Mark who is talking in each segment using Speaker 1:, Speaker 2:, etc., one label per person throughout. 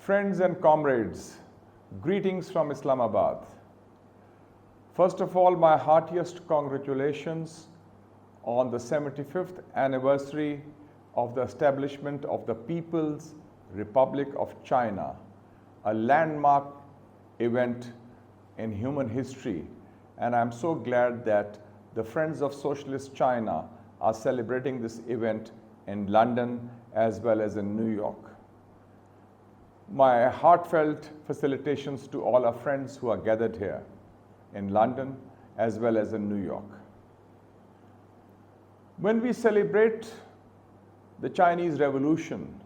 Speaker 1: Friends and comrades, greetings from Islamabad. First of all, my heartiest congratulations on the 75th anniversary of the establishment of the People's Republic of China, a landmark event in human history. And I'm so glad that the Friends of Socialist China are celebrating this event in London as well as in New York. My heartfelt felicitations to all our friends who are gathered here in London as well as in New York. When we celebrate the Chinese Revolution,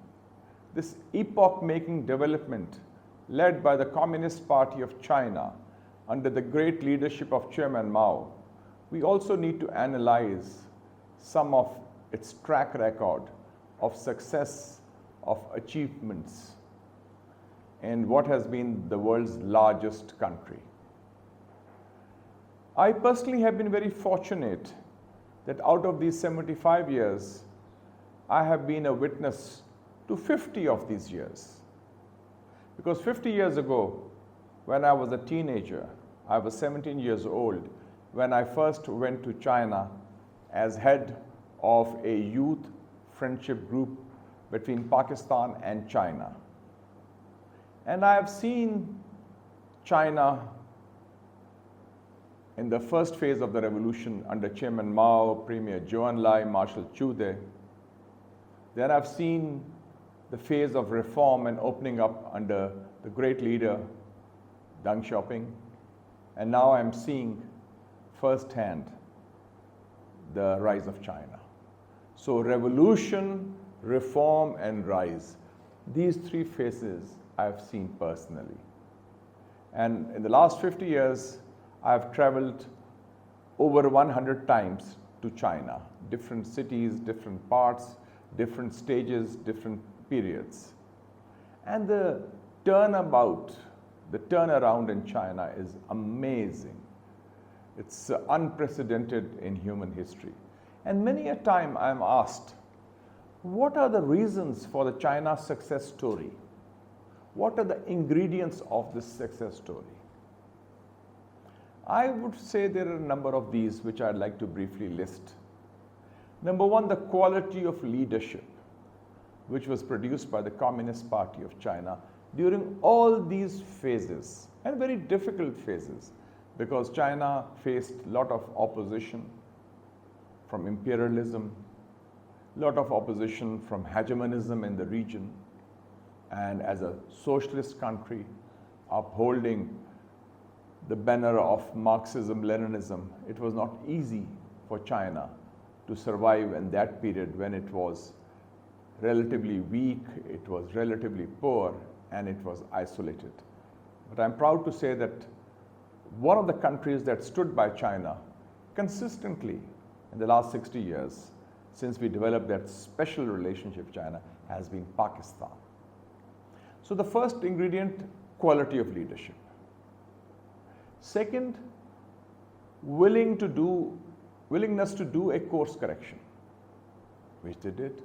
Speaker 1: this epoch-making development led by the Communist Party of China under the great leadership of Chairman Mao, we also need to analyze some of its track record of success, of achievements in what has been the world's largest country. I personally have been very fortunate that out of these 75 years, I have been a witness to 50 of these years. Because 50 years ago, when I was a teenager, I was 17 years old, when I first went to China as head of a youth friendship group between Pakistan and China. And I have seen China in the first phase of the revolution under Chairman Mao, Premier Zhou Enlai, Marshal Chude. Then I've seen the phase of reform and opening up under the great leader Deng Xiaoping. And now I'm seeing firsthand the rise of China. So revolution, reform, and rise. These three phases I've seen personally. And in the last 50 years, I've traveled over 100 times to China, different cities, different parts, different stages, different periods. And the turnaround in China is amazing. It's unprecedented in human history. And many a time I'm asked, what are the reasons for the China success story? What are the ingredients of this success story? I would say there are a number of these which I'd like to briefly list. Number one, the quality of leadership, which was produced by the Communist Party of China during all these phases, and very difficult phases, because China faced a lot of opposition from imperialism, a lot of opposition from hegemonism in the region, and as a socialist country upholding the banner of Marxism-Leninism, it was not easy for China to survive in that period when it was relatively weak, it was relatively poor, and it was isolated. But I'm proud to say that one of the countries that stood by China consistently in the last 60 years, since we developed that special relationship with China, has been Pakistan. So the first ingredient, quality of leadership. Second, willingness to do a course correction, which they did.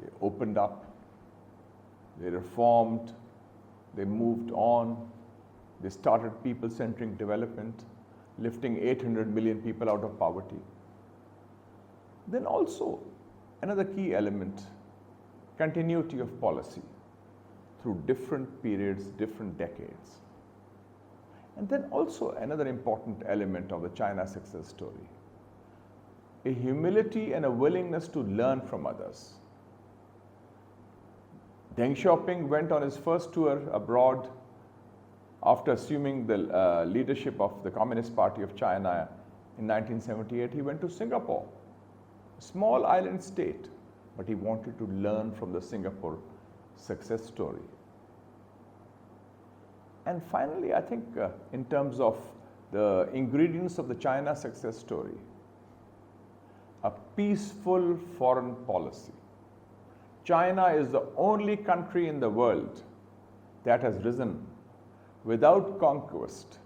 Speaker 1: They opened up, they reformed, they moved on, they started people-centric development, lifting 800 million people out of poverty. Then also, another key element, continuity of policy through different periods, different decades. And then also another important element of the China success story, a humility and a willingness to learn from others. Deng Xiaoping went on his first tour abroad after assuming the leadership of the Communist Party of China in 1978. He went to Singapore, a small island state, but he wanted to learn from the Singapore success story. And finally, I think in terms of the ingredients of the China success story, a peaceful foreign policy. China is the only country in the world that has risen without conquest,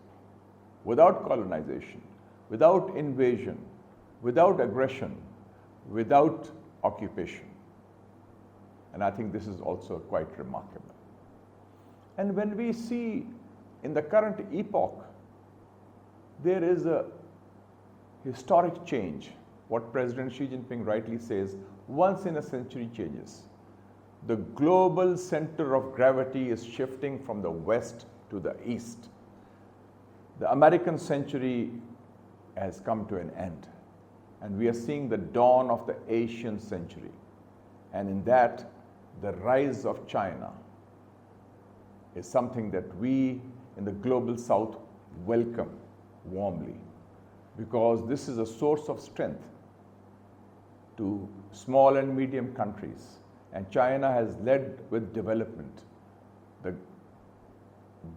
Speaker 1: without colonization, without invasion, without aggression, without occupation. And I think this is also quite remarkable. And when we see in the current epoch, there is a historic change. What President Xi Jinping rightly says, once in a century changes. The global center of gravity is shifting from the west to the east. The American century has come to an end, and we are seeing the dawn of the Asian century. And in that, the rise of China is something that we in the global south welcome warmly, because this is a source of strength to small and medium countries. And China has led with development. The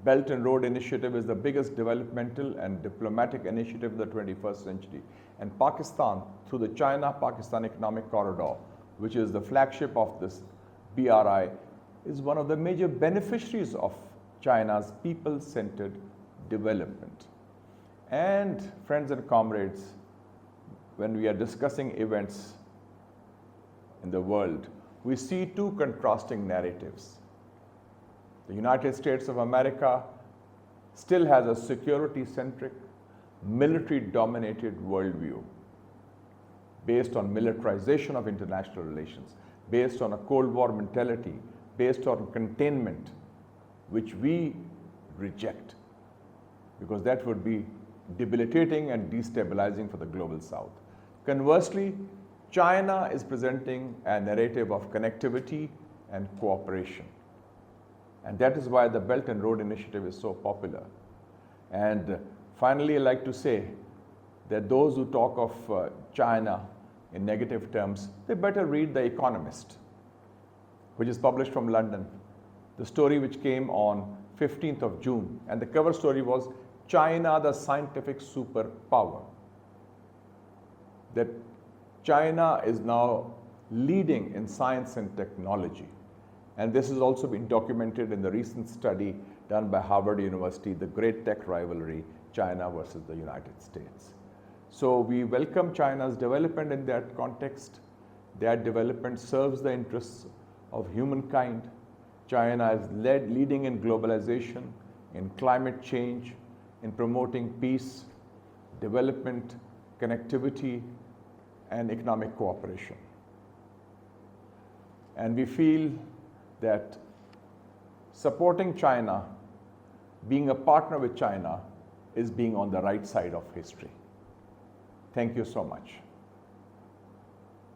Speaker 1: Belt and Road Initiative is the biggest developmental and diplomatic initiative of the 21st century. And Pakistan, through the China-Pakistan Economic Corridor, which is the flagship of this BRI, is one of the major beneficiaries of China's people-centered development. And friends and comrades, when we are discussing events in the world, we see two contrasting narratives. The United States of America still has a security-centric, military-dominated worldview based on militarization of international relations, based on a Cold War mentality, based on containment, which we reject, because that would be debilitating and destabilizing for the global south. Conversely, China is presenting a narrative of connectivity and cooperation. And that is why the Belt and Road Initiative is so popular. And finally, I'd like to say that those who talk of China in negative terms, they better read The Economist, which is published from London. The story which came on 15th of June, and the cover story was China, the scientific superpower. That China is now leading in science and technology. And this has also been documented in the recent study done by Harvard University, the great tech rivalry, China versus the United States. So we welcome China's development in that context. That development serves the interests of humankind. China is leading in globalization, in climate change, in promoting peace, development, connectivity, and economic cooperation. And we feel that supporting China, being a partner with China, is being on the right side of history. Thank you so much.